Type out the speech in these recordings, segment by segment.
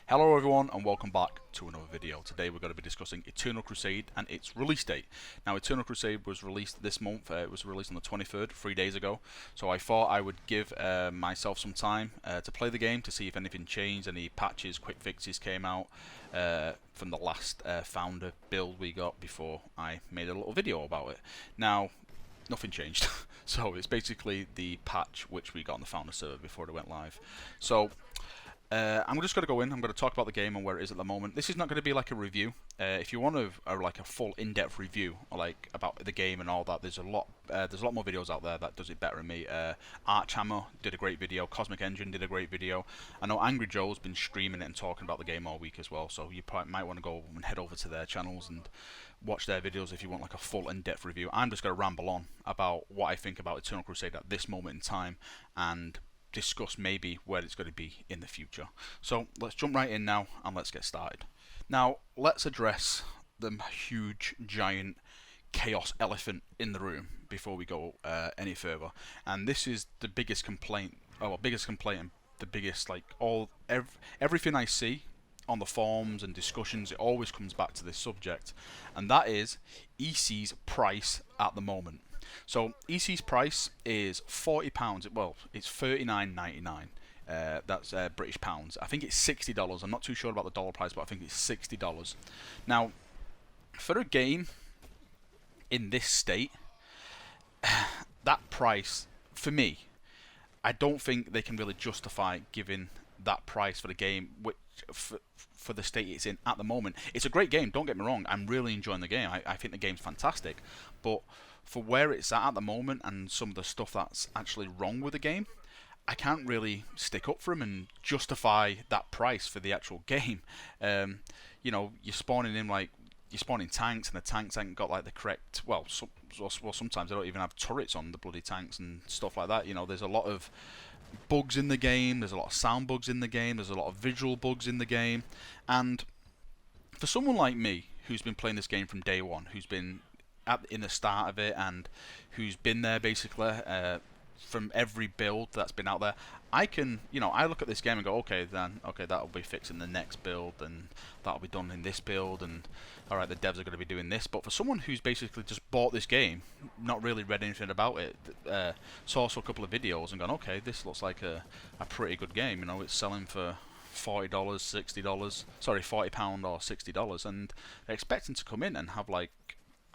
Hello everyone and welcome back to another video. Today we're going to be discussing Eternal Crusade and its release date. Now Eternal Crusade was released this month, it was released on the 23rd, 3 days ago. So I thought I would give myself some time to play the game to see if anything changed, any patches, quick fixes came out from the last founder build we got before I made a little video about it. Now nothing changed. So it's basically the patch which we got on the founder server before it went live. So I'm just going to go in. I'm going to talk about the game and where it is at the moment. This is not going to be like a review. If you want like a full in-depth review, like about the game and all that, there's a lot more videos out there that does it better than me. Archhammer did a great video. Cosmic Engine did a great video. I know Angry Joe's been streaming it and talking about the game all week as well. So you probably might want to go and head over to their channels and watch their videos if you want like a full in-depth review. I'm just going to ramble on about what I think about Eternal Crusade at this moment in time and discuss maybe where it's going to be in the future. So let's jump right in now and let's get started. Now let's address the huge giant chaos elephant in the room before we go any further. And this is the biggest complaint, and the biggest everything I see on the forums and discussions, it always comes back to this subject, and that is EC's price at the moment. So EC's price is £40. Well, it's £39.99. That's British pounds. I think it's $60. I'm not too sure about the dollar price, but I think it's $60. Now, for a game in this state, that price, for me, I don't think they can really justify giving that price for the game, which for the state it's in at the moment. It's a great game, don't get me wrong. I'm really enjoying the game. I think the game's fantastic, but for where it's at the moment and some of the stuff that's actually wrong with the game, I can't really stick up for him and justify that price for the actual game. You know, you're spawning tanks, and the tanks ain't got like the correct. Well, sometimes they don't even have turrets on the bloody tanks and stuff like that. You know, there's a lot of bugs in the game. There's a lot of sound bugs in the game. There's a lot of visual bugs in the game, and for someone like me who's been playing this game from day one, who's been in the start of it and who's been there basically from every build that's been out there, I look at this game and go, okay, that'll be fixed in the next build, and that'll be done in this build, and alright, the devs are going to be doing this. But for someone who's basically just bought this game, not really read anything about it, saw a couple of videos and gone, okay, this looks like a pretty good game. You know, it's selling for $40, $60, sorry, £40 or $60, and they're expecting to come in and have like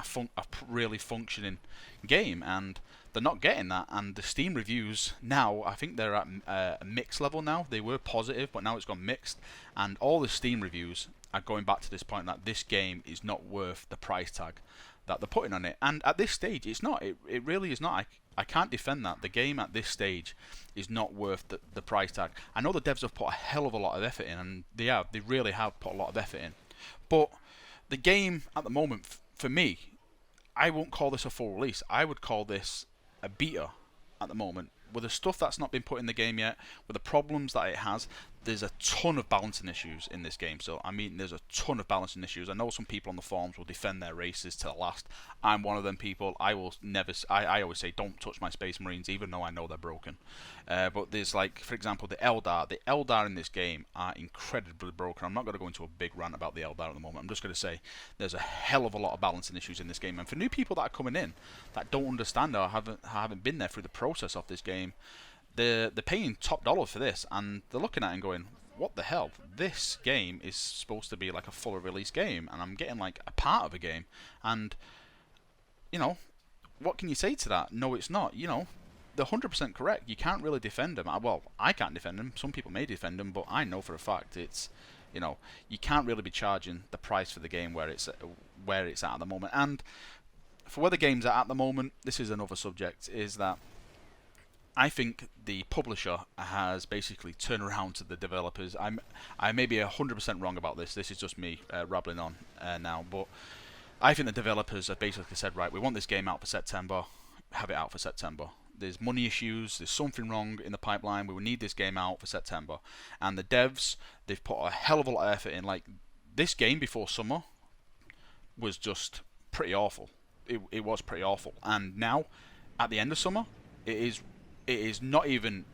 a really functioning game, and they're not getting that. And the Steam reviews now, I think they're at a mixed level now. They were positive, but now it's gone mixed, and all the Steam reviews are going back to this point that this game is not worth the price tag that they're putting on it. And at this stage, it's not. It really is not. I can't defend that. The game at this stage is not worth the price tag. I know the devs have put a hell of a lot of effort in, and they really have put a lot of effort in. But the game at the moment, for me, I won't call this a full release. I would call this a beta at the moment. With the stuff that's not been put in the game yet, with the problems that it has, there's a ton of balancing issues in this game. So, I mean, there's a ton of balancing issues. I know some people on the forums will defend their races to the last. I'm one of them people. I will never. I always say, don't touch my Space Marines, even though I know they're broken. But there's, like, for example, the Eldar. The Eldar in this game are incredibly broken. I'm not going to go into a big rant about the Eldar at the moment. I'm just going to say there's a hell of a lot of balancing issues in this game. And for new people that are coming in that don't understand or haven't been there through the process of this game, they're paying top dollar for this, and they're looking at it and going, what the hell? This game is supposed to be like a full release game, and I'm getting like a part of a game. And, you know, what can you say to that? No, it's not. You know, they're 100% correct. You can't really defend them. Well, I can't defend them. Some people may defend them, but I know for a fact it's, you know, you can't really be charging the price for the game where it's at the moment. And for where the game's at the moment, this is another subject, is that I think the publisher has basically turned around to the developers. I may be 100% wrong about this. This is just me rambling on now, but I think the developers have basically said, right, we want this game out for September, have it out for September. There's money issues, there's something wrong in the pipeline, we will need this game out for September. And the devs, they've put a hell of a lot of effort in. Like, this game before summer was just pretty awful. It was pretty awful. And now, at the end of summer, it is not even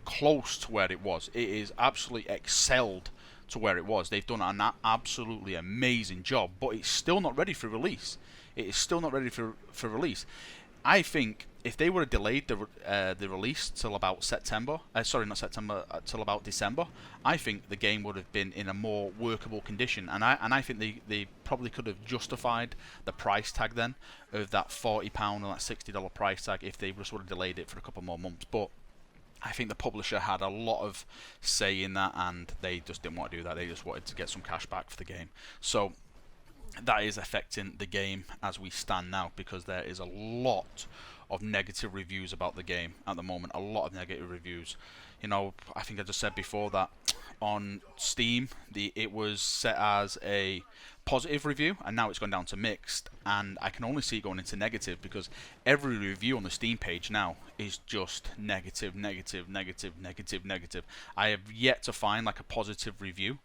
close to where it was. It is absolutely excelled to where it was. They've done an absolutely amazing job, but it's still not ready for release. It is still not ready for release. I think if they would have delayed the release till about September, sorry, not September, till about December, I think the game would have been in a more workable condition, and I think they probably could have justified the price tag then of that £40 and that $60 price tag if they just would have delayed it for a couple more months. But I think the publisher had a lot of say in that, and they just didn't want to do that. They just wanted to get some cash back for the game. So that is affecting the game as we stand now, because there is a lot of negative reviews about the game at the moment. A lot of negative reviews. You know, I think I just said before that on Steam it was set as a positive review, and now it's gone down to mixed, and I can only see it going into negative because every review on the Steam page now is just negative, negative, negative, negative, negative. I have yet to find like a positive review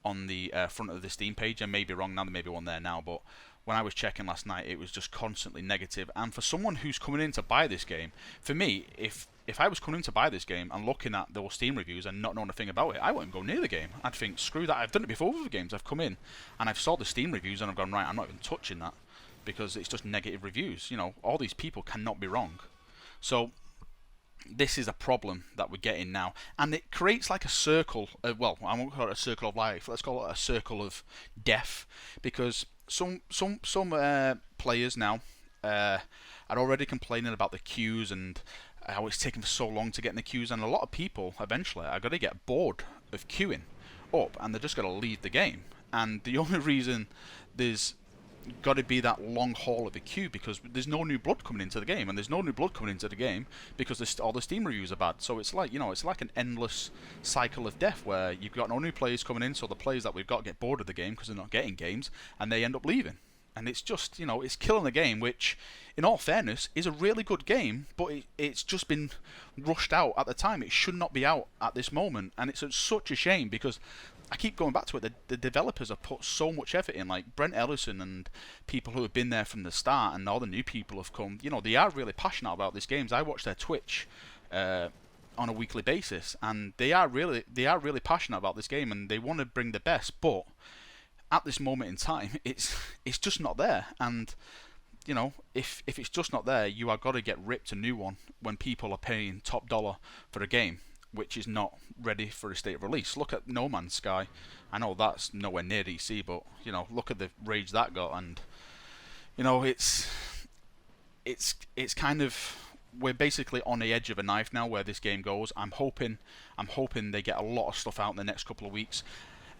on the front of the Steam page. I may be wrong now, there may be one there now, but when I was checking last night, it was just constantly negative. And for someone who's coming in to buy this game, for me, if I was coming in to buy this game and looking at those Steam reviews and not knowing a thing about it, I wouldn't go near the game. I'd think, screw that. I've done it before with the games. I've come in and I've saw the Steam reviews and I've gone, right, I'm not even touching that because it's just negative reviews. You know, all these people cannot be wrong. So this is a problem that we're getting now, and it creates like a circle of, well, I won't call it a circle of life, let's call it a circle of death, because some players now are already complaining about the queues and how it's taking so long to get in the queues, and a lot of people eventually are going to get bored of queuing up and they're just going to leave the game. And the only reason there's got to be that long haul of a queue because there's no new blood coming into the game, and there's no new blood coming into the game because all the Steam reviews are bad. So it's like, you know, it's like an endless cycle of death where you've got no new players coming in, so the players that we've got get bored of the game because they're not getting games, and they end up leaving. And it's just, you know, it's killing the game, which, in all fairness, is a really good game, but it's just been rushed out at the time. It should not be out at this moment, and it's such a shame because I keep going back to it. The developers have put so much effort in, like Brent Ellison and people who have been there from the start, and all the new people have come. You know, they are really passionate about these games. I watch their Twitch on a weekly basis, and they are really passionate about this game, and they want to bring the best. But at this moment in time, it's just not there. And you know, if it's just not there, you are got to get ripped a new one when people are paying top dollar for a game which is not ready for a state of release. Look at No Man's Sky. I know that's nowhere near DC, but you know, look at the rage that got, and you know, it's kind of, we're basically on the edge of a knife now where this game goes. I'm hoping they get a lot of stuff out in the next couple of weeks.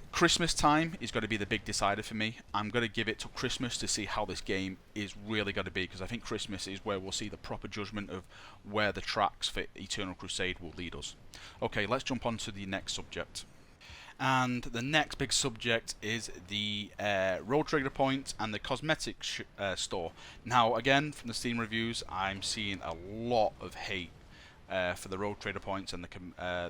Christmas time is going to be the big decider for me. I'm going to give it to Christmas to see how this game is really going to be, because I think Christmas is where we'll see the proper judgment of where the tracks for Eternal Crusade will lead us. Okay, let's jump on to the next subject. And the next big subject is the Road Trader Point and the Cosmetic store. Now, again, from the Steam reviews, I'm seeing a lot of hate for the Road Trader Points and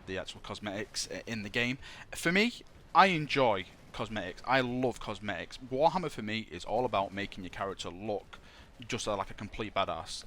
the actual cosmetics in the game. For me, I enjoy cosmetics. I love cosmetics. Warhammer for me is all about making your character look just like a complete badass.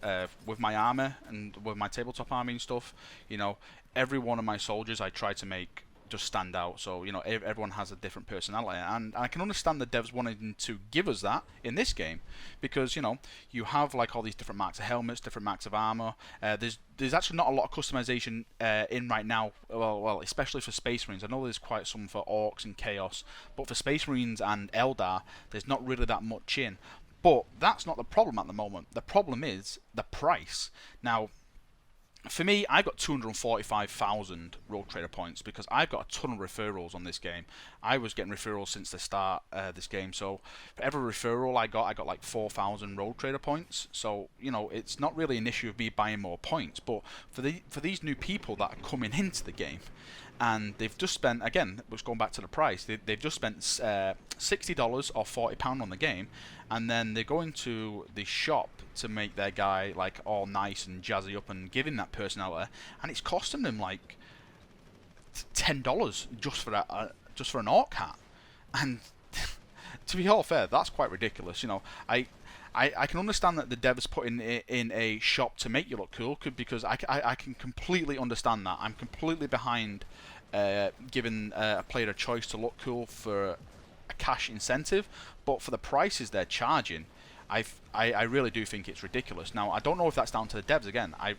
With my armor and with my tabletop army and stuff, you know, every one of my soldiers I try to make just stand out. So, you know, everyone has a different personality, and I can understand the devs wanting to give us that in this game, because, you know, you have like all these different marks of helmets, different marks of armor. There's actually not a lot of customization in right now. Well, especially for Space Marines. I know there's quite some for Orcs and Chaos, but for Space Marines and Eldar, there's not really that much in. But that's not the problem at the moment. The problem is the price. Now, for me, I got 245,000 Road Trader points because I've got a ton of referrals on this game. I was getting referrals since the start of this game, so for every referral I got like 4,000 Road Trader points. So, you know, it's not really an issue of me buying more points, but for these new people that are coming into the game, and they've just spent, again, which going back to the price, they've just spent $60 or £40 on the game, and then they're going to the shop to make their guy like all nice and jazzy up and giving that personality, and it's costing them like $10 just for an orc hat. And to be all fair, that's quite ridiculous. You know, I can understand that the devs put in a shop to make you look cool, because I can completely understand that. I'm completely behind giving a player a choice to look cool for a cash incentive, but for the prices they're charging, I really do think it's ridiculous. Now, I don't know if that's down to the devs again. I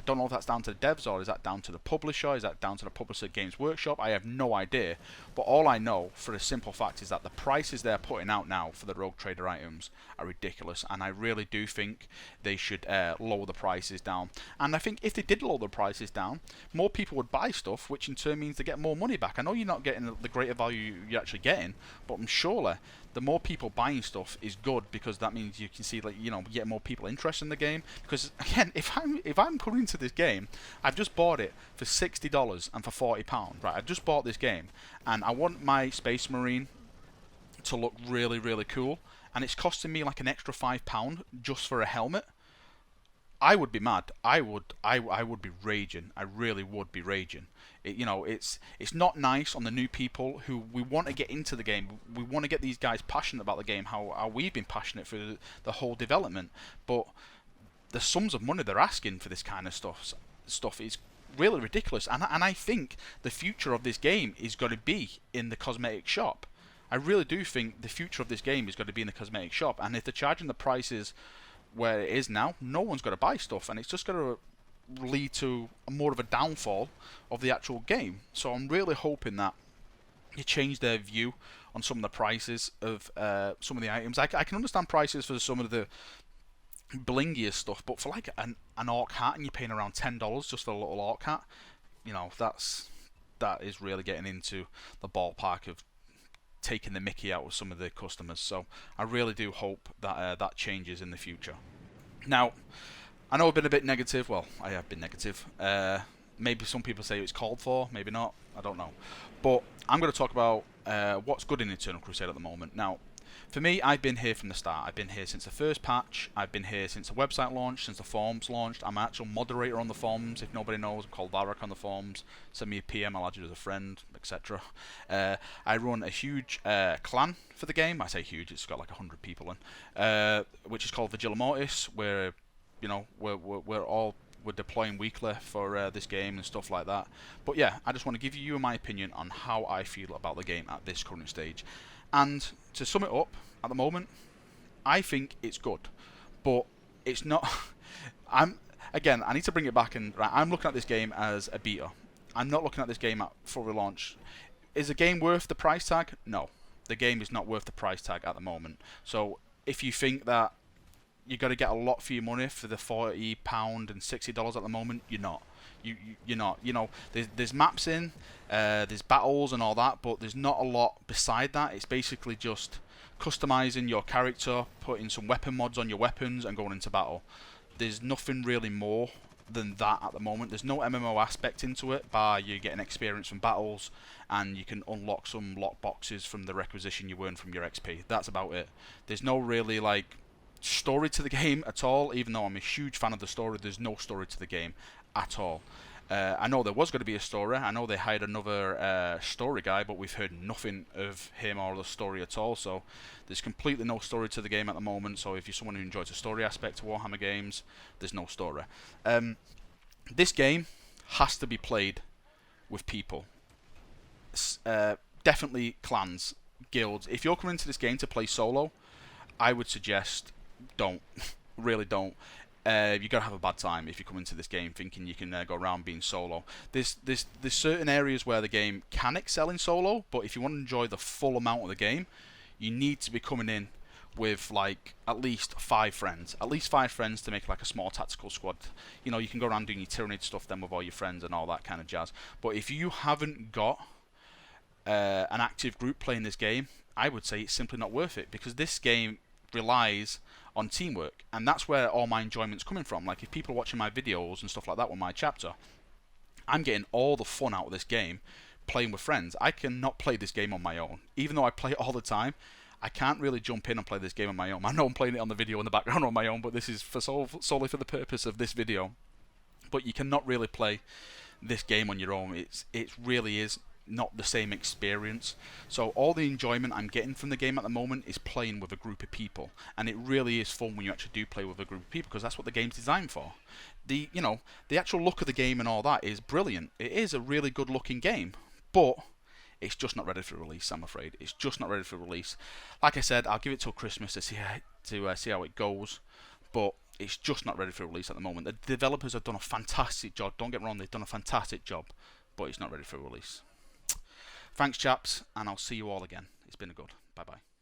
don't know if that's down to the devs, or is that down to the publisher, is that down to the publisher Games Workshop? I have no idea. But all I know for a simple fact is that the prices they're putting out now for the Rogue Trader items are ridiculous, and I really do think they should lower the prices down. And I think if they did lower the prices down, more people would buy stuff, which in turn means they get more money back. I know you're not getting the greater value you're actually getting, but surely the more people buying stuff is good, because that means you can see, like, you get more people interested in the game. Because again, if I'm coming into this game, I've just bought it for $60 and for £40. Right, I've just bought this game, and I want my Space Marine to look really, really cool, and it's costing me like an extra £5 just for a helmet. I would be mad. I would be raging. I really would be raging. It's not nice on the new people who we want to get into the game. We want to get these guys passionate about the game, how we've been passionate for the whole development. But the sums of money they're asking for this kind of stuff is really ridiculous. And I think the future of this game is going to be in the cosmetic shop. I really do think the future of this game is going to be in the cosmetic shop. And if they're charging the prices where it is now, no one's going to buy stuff, and it's just going to lead to more of a downfall of the actual game. So I'm really hoping that you change their view on some of the prices of some of the items. I can understand prices for some of the blingiest stuff, but for like an orc hat, and you're paying around $10 just for a little orc hat, that is really getting into the ballpark of taking the mickey out of some of the customers. So I really do hope that that changes in the future. Now, I know I've been a bit negative. Well, I have been negative. Maybe some people say it's called for, maybe not. I don't know. But I'm going to talk about what's good in Eternal Crusade at the moment. Now, for me, I've been here from the start. I've been here since the first patch. I've been here since the website launched, since the forums launched. I'm an actual moderator on the forums. If nobody knows, I'm called Varrock on the forums. Send me a PM, I'll add you as a friend, etc. I run a huge clan for the game. I say huge, it's got like 100 people in, which is called Vigila Mortis, where we're deploying weekly for this game and stuff like that. But yeah, I just want to give you my opinion on how I feel about the game at this current stage. And to sum it up, at the moment, I think it's good, but it's not. I need to bring it back, and right, I'm looking at this game as a beta. I'm not looking at this game at full relaunch. Is the game worth the price tag? No, the game is not worth the price tag at the moment. So if you think that you're going to get a lot for your money for the £40 and $60 at the moment, you're not. You're not. There's maps in, there's battles and all that, but there's not a lot beside that. It's basically just customizing your character, putting some weapon mods on your weapons, and going into battle. There's nothing really more than that at the moment. There's no MMO aspect into it, bar you getting experience from battles, and you can unlock some lock boxes from the requisition you earn from your XP. That's about it. There's no really story to the game at all. Even though I'm a huge fan of the story, there's no story to the game at all. I know there was going to be a story. I know they hired another story guy, but we've heard nothing of him or the story at all. So there's completely no story to the game at the moment. So if you're someone who enjoys the story aspect of Warhammer games, there's no story. This game has to be played with people. Definitely clans, guilds. If you're coming into this game to play solo, I would suggest don't. Really don't. You're going to have a bad time if you come into this game thinking you can go around being solo. There's certain areas where the game can excel in solo, but if you want to enjoy the full amount of the game, you need to be coming in with at least 5 friends. At least 5 friends to make a small tactical squad. You can go around doing your Tyranid stuff then with all your friends and all that kind of jazz. But if you haven't got an active group playing this game, I would say it's simply not worth it, because this game relies on teamwork, and that's where all my enjoyment's coming from. If people are watching my videos and stuff like that with my chapter, I'm getting all the fun out of this game playing with friends. I cannot play this game on my own. Even though I play it all the time, I can't really jump in and play this game on my own. I know I'm playing it on the video in the background on my own, but this is solely for the purpose of this video. But you cannot really play this game on your own. It really is not the same experience. So all the enjoyment I'm getting from the game at the moment is playing with a group of people, and it really is fun when you actually do play with a group of people, because that's what the game's designed for. The actual look of the game and all that is brilliant. It is a really good looking game, but it's just not ready for release. I'm afraid it's just not ready for release. Like I said, I'll give it till Christmas to see how it goes, but it's just not ready for release at the moment. The developers have done a fantastic job. Don't get me wrong, they've done a fantastic job, but it's not ready for release. Thanks, chaps, and I'll see you all again. It's been a good. Bye bye.